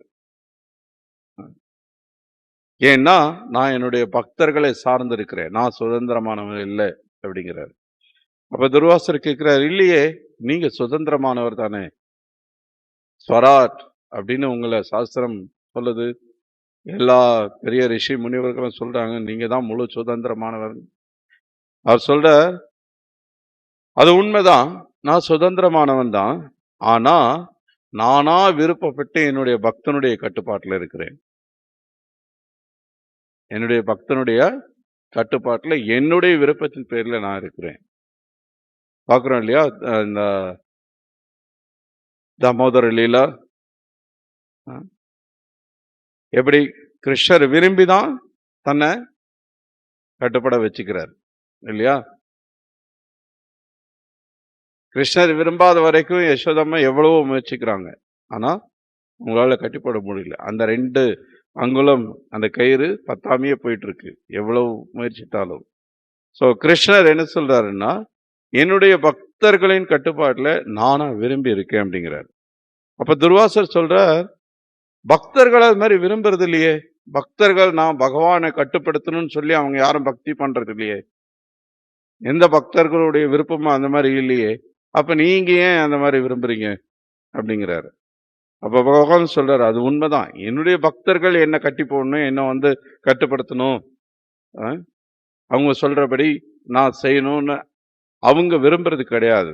ஏன்னா நான் என்னுடைய பக்தர்களை சார்ந்து இருக்கிறேன், நான் சுதந்திரமானவன் இல்லை அப்படிங்கிறார். அப்ப துர்வாசர் கேட்கிறார், இல்லையே நீங்க சுதந்திரமானவர் தானே, ஸ்வராட் அப்படின்னு உங்களை சாஸ்திரம் சொல்லுது, எல்லா பெரிய ரிஷி முனிவர்களும் சொல்றாங்க, நீங்க தான் முழு சுதந்திரமானவர். அவர் சொல்ற, அது உண்மைதான், நான் சுதந்திரமானவன் தான், ஆனா நானா விருப்பப்பட்டு என்னுடைய பக்தனுடைய கட்டுப்பாட்டில் இருக்கிறேன். என்னுடைய பக்தனுடைய கட்டுப்பாட்டில் என்னுடைய விருப்பத்தின் பேர்ல நான் இருக்கிறேன். பார்க்குறோம் இல்லையா, இந்த தாமோதர லீலா எப்படி கிருஷ்ணர் விரும்பிதான் தன்னை கட்டுப்பட வச்சுக்கிறார் இல்லையா? கிருஷ்ணர் விரும்பாத வரைக்கும் யசோதம்மா எவ்வளவோ முயற்சிக்கிறாங்க, ஆனா உங்களால கட்டுப்பட முடியல. அந்த 2 அங்குலம் அந்த கயிறு பத்தாமையே போயிட்டு இருக்கு, எவ்வளவு முயற்சித்தாலும். ஸோ கிருஷ்ணர் என்ன சொல்றாருன்னா, என்னுடைய பக்தர்களின் கட்டுப்பாட்டுல நானா விரும்பி இருக்கேன் அப்படிங்கிறார். அப்ப துர்வாசர் சொல்றார், பக்தர்கள் அது மாதிரி விரும்புறது இல்லையே, பக்தர்கள் நான் பகவானை கட்டுப்படுத்தணும்னு சொல்லி அவங்க யாரும் பக்தி பண்றது இல்லையே, எந்த பக்தர்களுடைய விருப்பமும் அந்த மாதிரி இல்லையே, அப்ப நீங்க ஏன் அந்த மாதிரி விரும்புறீங்க அப்படிங்கிறாரு. அப்ப பகவான் சொல்றாரு, அது உண்மைதான், என்னுடைய பக்தர்கள் என்ன கட்டி போடணும், என்ன வந்து கட்டுப்படுத்தணும், அவங்க சொல்றபடி நான் செய்யணும்னு அவங்க விரும்புறது கிடையாது.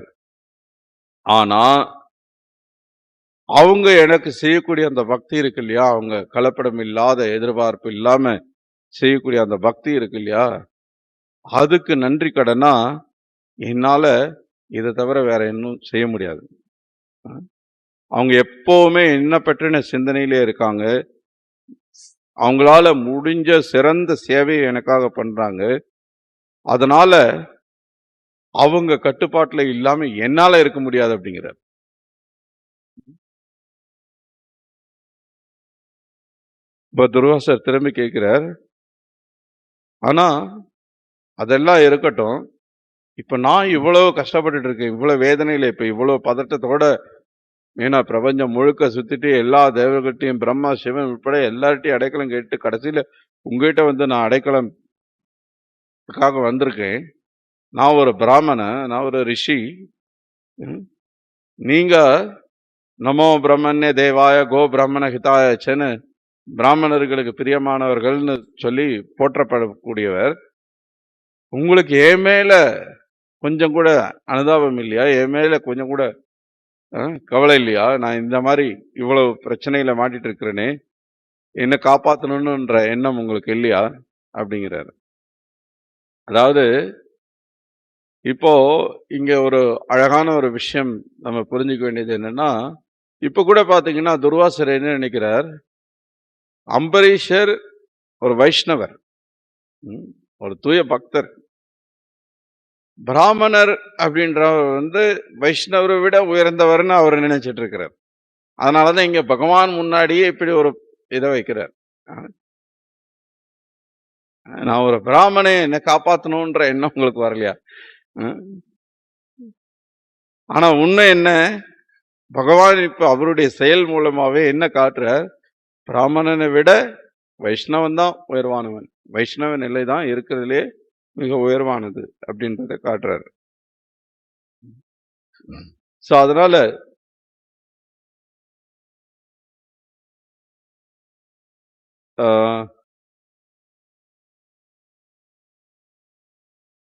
ஆனா அவங்க எனக்கு செய்யக்கூடிய அந்த பக்தி இருக்கு இல்லையா, அவங்க கலப்படம் இல்லாத எதிர்பார்ப்பு இல்லாம செய்யக்கூடிய அந்த பக்தி இருக்கு இல்லையா, அதுக்கு நன்றி கடனா என்னால இதை தவிர வேற இன்னும் செய்ய முடியாது. அவங்க எப்பவுமே என்ன பற்றின சிந்தனையிலே இருக்காங்க, அவங்களால முடிஞ்ச சிறந்த சேவையை எனக்காக பண்றாங்க, அதனால அவங்க கட்டுப்பாட்டுல இல்லாம என்னால இருக்க முடியாது அப்படிங்கிறார். இப்ப துர்வாசர் திரும்பி கேட்கிறார், ஆனா அதெல்லாம் இருக்கட்டும், இப்ப நான் இவ்வளவு கஷ்டப்பட்டுட்டு இருக்கேன், இவ்வளவு வேதனையில, இப்ப இவ்வளவு பதட்டத்தோட, ஏன்னா பிரபஞ்சம் முழுக்க சுத்திட்டு எல்லா தேவர்கள்ட்டையும் பிரம்மா சிவன் உட்பட எல்லார்ட்டையும் அடைக்கலம் கேட்டு கடைசியில உங்ககிட்ட வந்து நான் அடைக்கலம்காக வந்திருக்கேன். நான் ஒரு பிராமணன், நான் ஒரு ரிஷி, நீங்க நமோ பிரம்மண்ய தேவாய கோ பிரம்மண ஹிதாயச்சன்னு பிராமணர்களுக்கு பிரியமானவர்கள்னு சொல்லி போற்றப்படக்கூடியவர், உங்களுக்கு என் மேல கொஞ்சம் கூட அனுதாபம் இல்லையா, என் மேல கொஞ்சம் கூட கவலை இல்லையா, நான் இந்த மாதிரி இவ்வளவு பிரச்சனையில மாட்டிட்டு இருக்கிறேனே, என்ன காப்பாற்றணும்ன்ற எண்ணம் உங்களுக்கு இல்லையா அப்படிங்கிறாரு. அதாவது இப்போ இங்க ஒரு அழகான ஒரு விஷயம் நம்ம புரிஞ்சுக்க வேண்டியது என்னன்னா, இப்ப கூட பாத்தீங்கன்னா துர்வாசர் என்ன நினைக்கிறார், அம்பரீஷர் ஒரு வைஷ்ணவர், ஒரு தூய பக்தர், பிராமணர் அப்படின்றவர் வந்து வைஷ்ணவரை விட உயர்ந்தவர்னு அவர் நினைச்சிட்டு இருக்கிறார். அதனாலதான் இங்க பகவான் முன்னாடியே இப்படி ஒரு இதை வைக்கிறார். நான் ஒரு பிராமணனை என்ன காப்பாத்தணும்ன்ற எண்ணம் உங்களுக்கு வரலையா? ஆனா உண்மை என்ன, பகவான் இப்ப அவருடைய செயல் மூலமாவே என்ன காட்டுற, பிராமணனை விட வைஷ்ணவன் தான் உயர்வானவன், வைஷ்ணவ நிலை தான் இருக்கிறதுலே மிக உயர்வானது அப்படின்றத காட்டுறாரு. சோ அதனால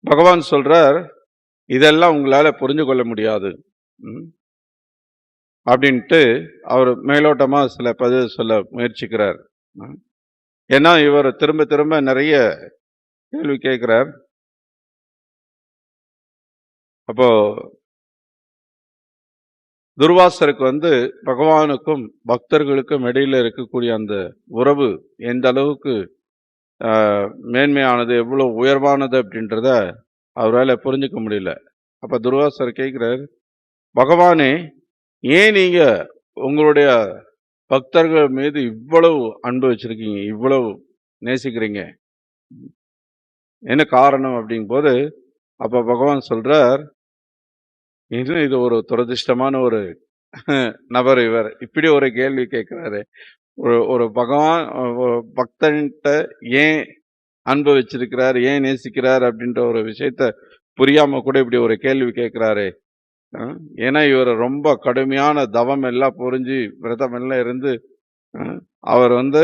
பகவான் சொல்றார், இதெல்லாம் உங்களால புரிஞ்சு கொள்ள முடியாது அப்படின்ட்டு அவர் மேலோட்டமா சில பதில் சொல்ல முயற்சிக்கிறார். ஏன்னா இவர் திரும்ப திரும்ப நிறைய கேள்வி கேட்கிறார். அப்போ துர்வாசருக்கு வந்து பகவானுக்கும் பக்தர்களுக்கும் இடையில இருக்கக்கூடிய அந்த உறவு எந்த அளவுக்கு மேன்மையானது, எவ்வளவு உயர்வானது அப்படின்றத அவரால் புரிஞ்சுக்க முடியல. அப்ப துர்வாசர் கேட்கிறார், பகவானே ஏன் நீங்க உங்களுடைய பக்தர்கள் மீது இவ்வளவு அன்பு வச்சிருக்கீங்க, இவ்வளவு நேசிக்கிறீங்க, என்ன காரணம் அப்படிங்கும் போது அப்ப பகவான் சொல்றார், இது ஒரு துரதிர்ஷ்டமான ஒரு நபர், இவர் இப்படி ஒரு கேள்வி கேட்கிறாரு. ஒரு பகவான் பக்தன்கிட்ட ஏன் அன்பு வச்சிருக்கிறார், ஏன் நேசிக்கிறார் அப்படின்ற ஒரு விஷயத்த புரியாம கூட இப்படி ஒரு கேள்வி கேட்கிறாரு. ஏன்னா இவர் ரொம்ப கடுமையான தவம் எல்லாம் புரிஞ்சு விரதம் எல்லாம் இருந்து அவர் வந்து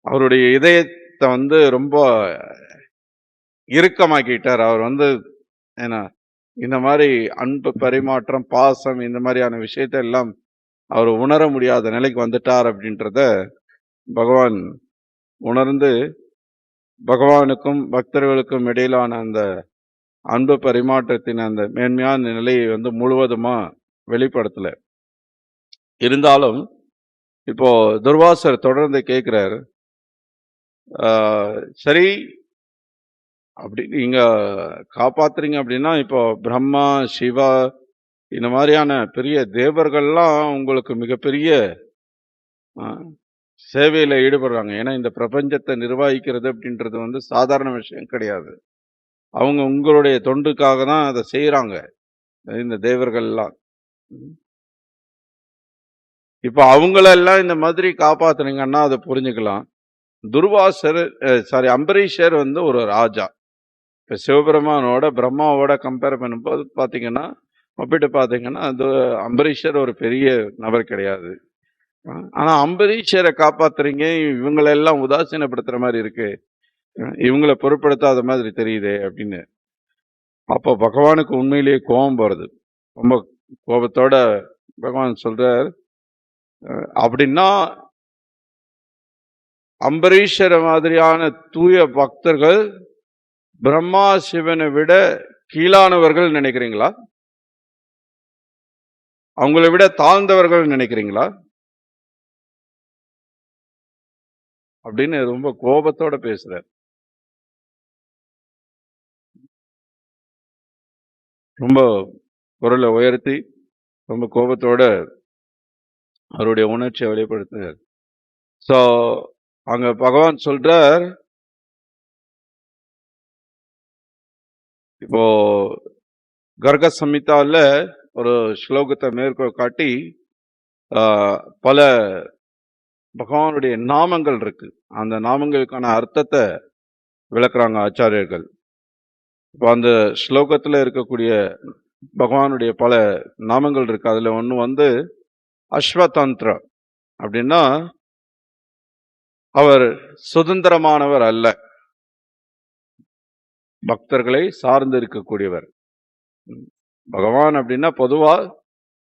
அவருடைய இதயத்தை வந்து ரொம்ப இறுக்கமாக்கிட்டார். அவர் வந்து ஏன்னா இந்த மாதிரி அன்பு பரிமாற்றம், பாசம், இந்த மாதிரியான விஷயத்த எல்லாம் அவர் உணர முடியாத நிலைக்கு வந்துட்டார் அப்படின்றத பகவான் உணர்ந்து பகவானுக்கும் பக்தர்களுக்கும் இடையிலான அந்த அன்பு பரிமாற்றத்தின் அந்த மேன்மையான நிலையை வந்து முழுவதுமா வெளிப்படுத்தல. இருந்தாலும் இப்போ துர்வாசர் தொடர்ந்து கேட்கிறார், சரி அப்படி நீங்க காப்பாத்துறீங்க அப்படின்னா இப்போ பிரம்மா, சிவா இந்த மாதிரியான பெரிய தேவர்கள்லாம் உங்களுக்கு மிகப்பெரிய சேவையில ஈடுபடுறாங்க. ஏன்னா இந்த பிரபஞ்சத்தை நிர்வகிக்கிறது அப்படின்றது வந்து சாதாரண விஷயம் கிடையாது. அவங்க உங்களுடைய தொண்டுக்காக தான் அதை செய்யறாங்க, இந்த தேவர்கள்லாம். இப்ப அவங்களெல்லாம் இந்த மாதிரி காப்பாத்துனீங்கன்னா அதை புரிஞ்சுக்கலாம். துர்வாசர் அம்பரீஷர் வந்து ஒரு ராஜா. இப்ப சிவபெருமானோட பிரம்மாவோட கம்பேர் பண்ணும்போது பாத்தீங்கன்னா, ஒப்பிட்டு பாத்தீங்கன்னா அது அம்பரீஷர் ஒரு பெரிய நபர் கிடையாது. ஆனா அம்பரீஷரை காப்பாத்துறீங்க, இவங்களெல்லாம் உதாசீனப்படுத்துற மாதிரி இருக்கு, இவங்களை பொருட்படுத்தாத மாதிரி தெரியுது அப்படின்னு. அப்போ பகவானுக்கு உண்மையிலேயே கோபம் வருது. ரொம்ப கோபத்தோட பகவான் சொல்றார், அப்படின்னா அம்பரீஷர மாதிரியான தூய பக்தர்கள் பிரம்மா சிவனை விட கீழானவர்கள் நினைக்கிறீங்களா? அவங்களை விட தாழ்ந்தவர்கள் நினைக்கிறீங்களா அப்படின்னு ரொம்ப கோபத்தோட பேசுறார். ரொம்ப குரலை உயர்த்தி ரொம்ப கோபத்தோட அவருடைய உணர்ச்சியை வெளிப்படுத்துறார். சோ அங்க பகவான் சொல்றார், இப்போ கர்க சம்ஹிதால ஒரு ஸ்லோகத்தை மேற்கோள் காட்டி பல பகவானுடைய நாமங்கள் இருக்கு, அந்த நாமங்களுக்கான அர்த்தத்தை விளக்குறாங்க ஆச்சாரியர்கள். இப்போ அந்த ஸ்லோகத்துல இருக்கக்கூடிய பகவானுடைய பல நாமங்கள் இருக்கு. அதுல ஒண்ணு வந்து அஸ்வதந்திர அப்படின்னா அவர் சுதந்திரமானவர் அல்ல, பக்தர்களை சார்ந்து இருக்கக்கூடியவர். பகவான் அப்படின்னா பொதுவா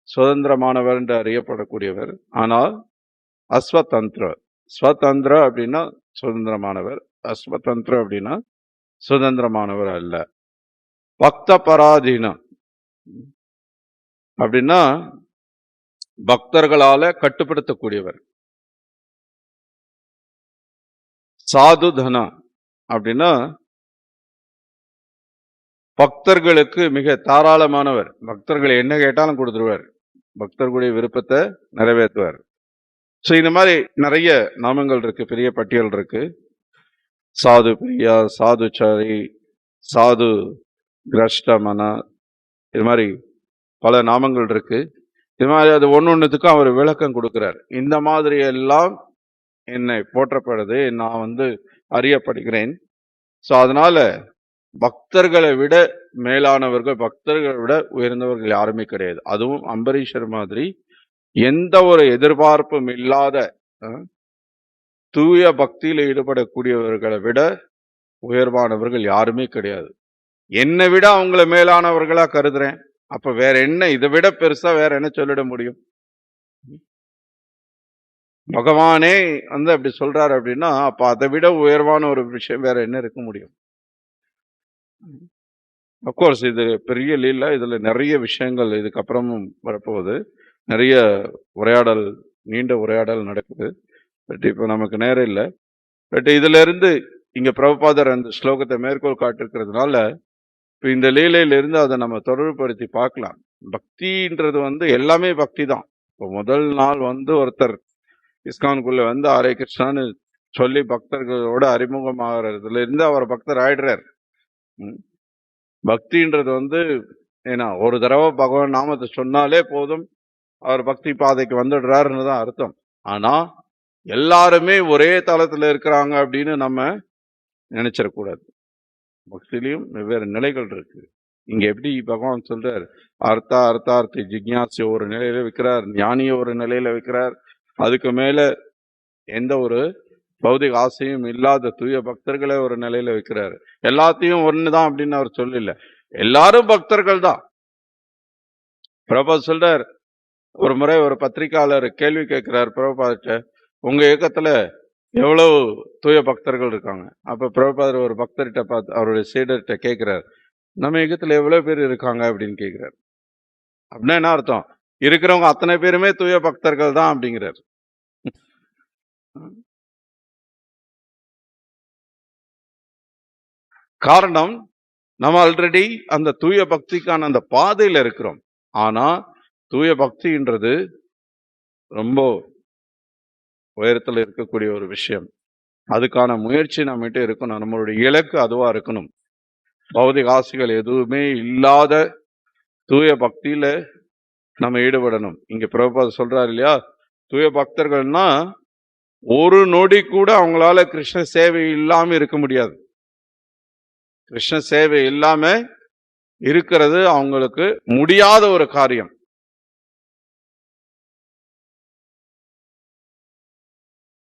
சுதந்திரமானவர் என்று அறியப்படக்கூடியவர். ஆனால் அஸ்வதந்திர, ஸ்வதந்திர அப்படின்னா சுதந்திரமானவர், அஸ்வதந்திர அப்படின்னா சுதந்திரமானவர் அல்ல. பக்த பராதீனம் அப்படின்னா பக்தர்களால கட்டுப்படுத்தக்கூடியவர். சாது தனா அப்படின்னா பக்தர்களுக்கு மிக தாராளமானவர். பக்தர்கள் என்ன கேட்டாலும் கொடுத்துருவார். பக்தர்களுடைய விருப்பத்தை நிறைவேற்றுவார். ஸோ இந்த மாதிரி நிறைய நாமங்கள் இருக்கு, பெரிய பட்டியல் இருக்கு. சாது பிரியா, சாதுச்சாரி, சாது கிரஷ்டமனா, இது மாதிரி பல நாமங்கள் இருக்கு. இது மாதிரி அது ஒன்னொன்னுத்துக்கும் அவர் விளக்கம் கொடுக்கிறார். இந்த மாதிரி எல்லாம் என்னை போற்றப்படுது, நான் அறியப்படுகிறேன். ஸோ அதனால பக்தர்களை விட மேலானவர்கள், பக்தர்களை விட உயர்ந்தவர்கள் யாருமே கிடையாது. அதுவும் அம்பரீஷர் மாதிரி எந்த ஒரு எதிர்பார்ப்பும் இல்லாத தூய பக்தியில் ஈடுபடக்கூடியவர்களை விட உயர்வானவர்கள் யாருமே கிடையாது. என்னை விட அவங்கள மேலானவர்களா கருதுறேன். அப்ப வேற என்ன, இதை விட பெருசா வேற என்ன சொல்லிட முடியும்? பகவானே அப்படி சொல்றாரு அப்படின்னா, அப்ப அதை விட உயர்வான ஒரு விஷயம் வேற என்ன இருக்க முடியும்? அப்கோர்ஸ் இது பெரிய லீல, இதுல நிறைய விஷயங்கள் இதுக்கப்புறமும் வரப்போகுது. நிறைய உரையாடல், நீண்ட உரையாடல் நடக்குது. பட் இப்போ நமக்கு நேரம் இல்லை. பட் இதுல இருந்து இங்க பிரபுபாதர் அந்த ஸ்லோகத்தை மேற்கோள் காட்டிருக்கிறதுனால இப்போ இந்த லீலையிலிருந்து அதை நம்ம தொடர்புபடுத்தி பார்க்கலாம். பக்தின்றது எல்லாமே பக்தி தான். இப்போ முதல் நாள் ஒருத்தர் இஸ்கானுக்குள்ள ஹரே கிருஷ்ணான்னு சொல்லி பக்தர்களோட அறிமுகமாகறதுல இருந்து அவர் பக்தர் ஆயிடுறார். பக்தின்றது ஏன்னா ஒரு தடவை பகவான் நாமத்தை சொன்னாலே போதும், அவர் பக்தி பாதைக்கு வந்துடுறாருன்னு தான் அர்த்தம். ஆனா எல்லாருமே ஒரே தளத்துல இருக்கிறாங்க அப்படின்னு நம்ம நினைச்சிடக்கூடாது. பக்திலையும் வெவ்வேறு நிலைகள் இருக்கு. இங்க எப்படி பகவான் சொல்றார், அர்த்தார்த்தி ஜிக்ஞாசிய ஒரு நிலையில வைக்கிறார், ஞானிய ஒரு நிலையில வைக்கிறார், அதுக்கு மேல எந்த ஒரு பௌதிக ஆசையும் இல்லாத தூய பக்தர்களை ஒரு நிலையில வைக்கிறாரு. எல்லாத்தையும் ஒண்ணுதான் அப்படின்னு அவர் சொல்லல, எல்லாரும் பக்தர்கள் தான். பிரபா சொல்றார், ஒரு முறை ஒரு பத்திரிகையாளர் கேள்வி கேட்கிறார் பிரபுபாதர்கிட்ட, உங்க இயக்கத்துல எவ்வளவு தூய பக்தர்கள் இருக்காங்க? அப்ப பிரபுபாதர் ஒரு பக்தர்கிட்ட பார்த்து அவருடைய சீடர்கிட்ட கேட்கிறார், நம்ம இயக்கத்துல எவ்வளவு பேர் இருக்காங்க அப்படின்னு கேட்கிறார். அப்படின்னா என்ன அர்த்தம்? இருக்கிறவங்க அத்தனை பேருமே தூய பக்தர்கள் தான் அப்படிங்கிறார். காரணம், நம்ம ஆல்ரெடி அந்த தூய பக்திக்கான அந்த பாதையில இருக்கிறோம். ஆனா தூய பக்தின்றது ரொம்ப உயரத்துல இருக்கக்கூடிய ஒரு விஷயம். அதுக்கான முயற்சி நம்மகிட்ட இருக்கணும். நம்மளுடைய இலக்கு அதுவா இருக்கணும். பௌதிக ஆசைகள் எதுவுமே இல்லாத தூய பக்தியில நம்ம ஈடுபடணும். இங்க பிரபுபாதர் சொல்றாரு இல்லையா, தூய பக்தர்கள்னா ஒரு நொடி கூட அவங்களால கிருஷ்ண சேவை இல்லாம இருக்க முடியாது. கிருஷ்ண சேவை இல்லாம இருக்கிறது அவங்களுக்கு முடியாத ஒரு காரியம்.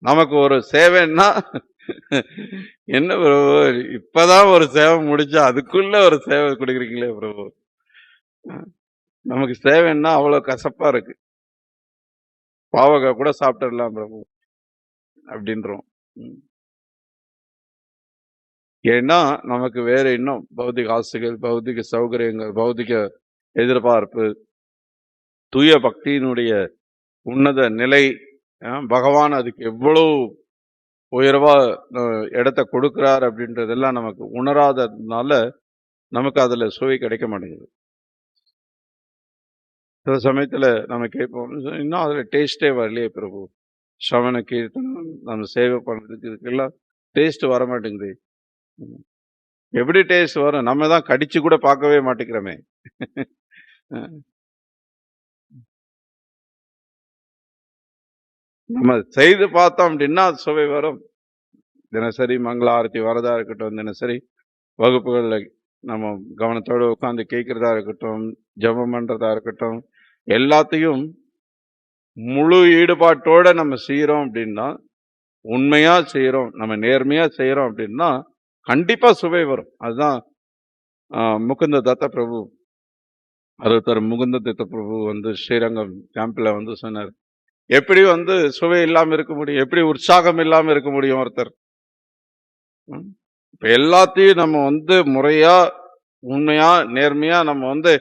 நமக்கு ஒரு சேவைன்னா என்ன பிரபு, இப்பதான் ஒரு சேவை முடிச்சா அதுக்குள்ள ஒரு சேவை கொடுக்குறீங்களே பிரபு. நமக்கு சேவைன்னா அவ்வளவு கசப்பா இருக்கு. பாவகா கூட சாப்பிட்டுடலாம் பிரபு அப்படின்றோம். ஏன்னா நமக்கு வேற இன்னும் பௌதிக ஆசைகள், பௌதிக சௌகரியங்கள், பௌதிக எதிர்பார்ப்பு. தூய பக்தியினுடைய உன்னத நிலை, பகவான் அதுக்கு எவ்வளவு உயர்வா இடத்த கொடுக்கிறார் அப்படின்றதெல்லாம் நமக்கு உணராததுனால நமக்கு அதுல சுவை கிடைக்க மாட்டேங்குது. சில சமயத்துல நம்ம கேட்போம், இன்னும் அதுல டேஸ்டே வரலையே பிரபு, சவண கீர்த்தனம் நம்ம சேவை பண்றதுக்கு இதுக்கெல்லாம் டேஸ்ட் வர மாட்டேங்குது. எப்படி டேஸ்ட் வரும்? நம்ம தான் கடிச்சு கூட பார்க்கவே மாட்டேங்கிறோமே. நம்ம செய்து பார்த்தோம் அப்படின்னா சுவை வரும். தினசரி மங்கள ஆரத்தி வரதா இருக்கட்டும், தினசரி வகுப்புகள்ல நம்ம கவனத்தோடு உட்காந்து கேட்கறதா இருக்கட்டும், ஜபம் பண்றதா இருக்கட்டும், எல்லாத்தையும் முழு ஈடுபாட்டோட நம்ம செய்யறோம் அப்படின்னா, உண்மையா செய்யறோம், நம்ம நேர்மையா செய்யறோம் அப்படின்னா கண்டிப்பா சுவை வரும். அதுதான் முகுந்த தத்த பிரபு, அறுபத்தாறு முகுந்த தத்த பிரபு ஸ்ரீரங்கம் கேம்ப்ல சொன்னார், எப்படி சுவை இல்லாம இருக்க முடியும், எப்படி உற்சாகம் இல்லாம இருக்க முடியும் ஒருத்தர்? இப்ப எல்லாத்தையும் நம்ம முறையா, உண்மையா, நேர்மையா நம்ம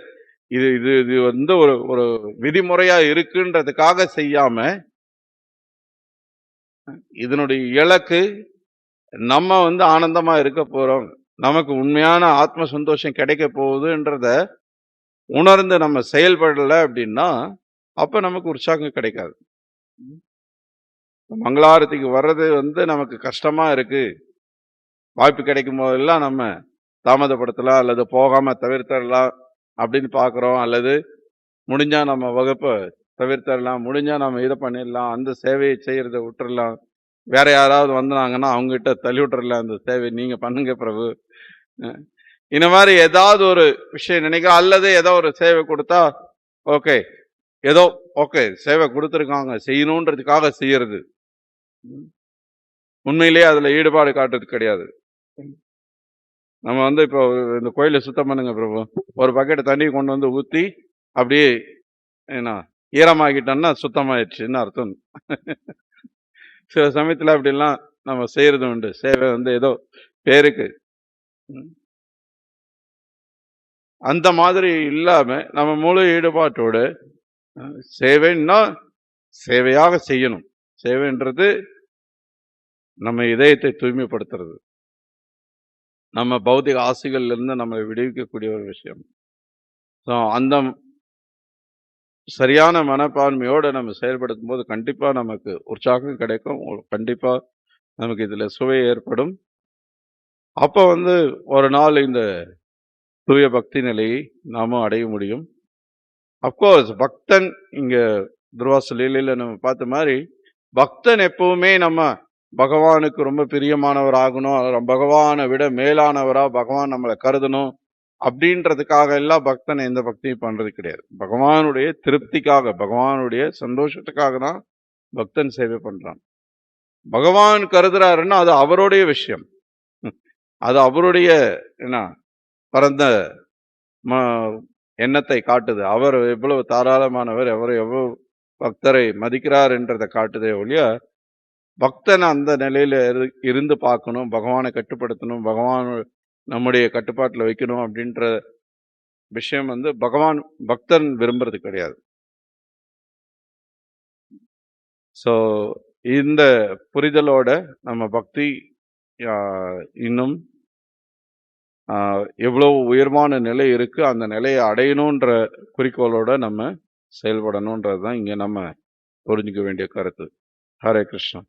இது இது இது ஒரு ஒரு விதிமுறையா இருக்குன்றதுக்காக செய்யாம, இதனுடைய இலக்கு நம்ம ஆனந்தமா இருக்க போறோம், நமக்கு உண்மையான ஆத்ம சந்தோஷம் கிடைக்க போகுதுன்றத உணர்ந்து நம்ம செயல்படல அப்படின்னா, அப்ப நமக்கு உற்சாகம் கிடைக்காது. மங்களாரத்திக்கு வர்றது நமக்கு கஷ்டமா இருக்கு. வாய்ப்பு கிடைக்கும் போதெல்லாம் நம்ம தாமதப்படுத்தலாம் அல்லது போகாம தவிர்த்தரலாம் அப்படின்னு பார்க்குறோம். அல்லது முடிஞ்சா நம்ம வகுப்ப தவிர்த்தரலாம். முடிஞ்சா நம்ம இத பண்ணிடலாம். அந்த சேவையை செய்யறத விட்டுறலாம். வேற யாராவது வந்தாங்கன்னா அவங்ககிட்ட தள்ளி விட்டுறலாம் அந்த சேவை. நீங்க பண்ணுங்க பிரபு. இந்த மாதிரி ஏதாவது ஒரு விஷயம் நினைக்கிறோம். அல்லது ஏதோ ஒரு சேவை கொடுத்தா ஓகே, ஏதோ ஓகே சேவை கொடுத்துருக்காங்க செய்யணுன்றதுக்காக செய்யறது. உண்மையிலேயே அதுல ஈடுபாடு காட்டுறது கிடையாது. நம்ம இப்போ இந்த கோயிலை சுத்தம் பண்ணுங்க பிரபு, ஒரு பக்கெட் தண்ணி கொண்டு வந்து ஊத்தி அப்படியே என்ன ஈரமாக்கிட்டோம்னா சுத்தமாயிடுச்சுன்னு அர்த்தம். சில சமயத்துல அப்படிலாம் நம்ம செய்யறது உண்டு. சேவை ஏதோ பேருக்கு. அந்த மாதிரி இல்லாம நம்ம முழு ஈடுபாட்டோடு சேவைன்னா சேவையாக செய்யணும். சேவைன்றது நம்ம இதயத்தை தூய்மைப்படுத்துறது, நம்ம பௌதிக ஆசைகள்ல இருந்து நம்மளை விடுவிக்கக்கூடிய ஒரு விஷயம். அந்த சரியான மனப்பான்மையோட நம்ம செயல்படுத்தும் போது கண்டிப்பா நமக்கு உற்சாகம் கிடைக்கும். கண்டிப்பா நமக்கு இதுல சுவை ஏற்படும். அப்ப ஒரு நாள் இந்த தூய பக்தி நிலையை நாமும் அடைய முடியும். அப்கோர்ஸ் பக்தன் இங்க துர்வாச லீலையில நம்ம பார்த்த மாதிரி, பக்தன் எப்பவுமே நம்ம பகவானுக்கு ரொம்ப பிரியமானவர் ஆகணும், பகவானை விட மேலானவரா பகவான் நம்மளை கருதணும் அப்படின்றதுக்காக எல்லாம் பக்தன் எந்த பக்தியும் பண்றது கிடையாது. பகவானுடைய திருப்திக்காக, பகவானுடைய சந்தோஷத்துக்காக தான் பக்தன் சேவை பண்றான். பகவான் கருதுறாருன்னா அது அவருடைய விஷயம். அது அவருடைய என்ன பரந்த எண்ணத்தை காட்டுது. அவர் எவ்வளவு தாராளமானவர், அவர் எவ்வளவு பக்தரை மதிக்கிறார் என்றதை காட்டுதே ஒழிய, பக்தன் அந்த நிலையில இருந்து பார்க்கணும், பகவானை கட்டுப்படுத்தணும், பகவான் நம்முடைய கட்டுப்பாட்டில் வைக்கணும் அப்படின்ற விஷயம் பகவான் பக்தன் விரும்புறது கிடையாது. ஸோ இந்த புரிதலோட நம்ம பக்தி இன்னும் எவ்வளவு உயர்வான நிலை இருக்கு, அந்த நிலையை அடையணுன்ற குறிக்கோளோட நம்ம செயல்படணுன்றது தான் இங்க நம்ம புரிஞ்சுக்க வேண்டிய கருத்து. ஹரே கிருஷ்ணா.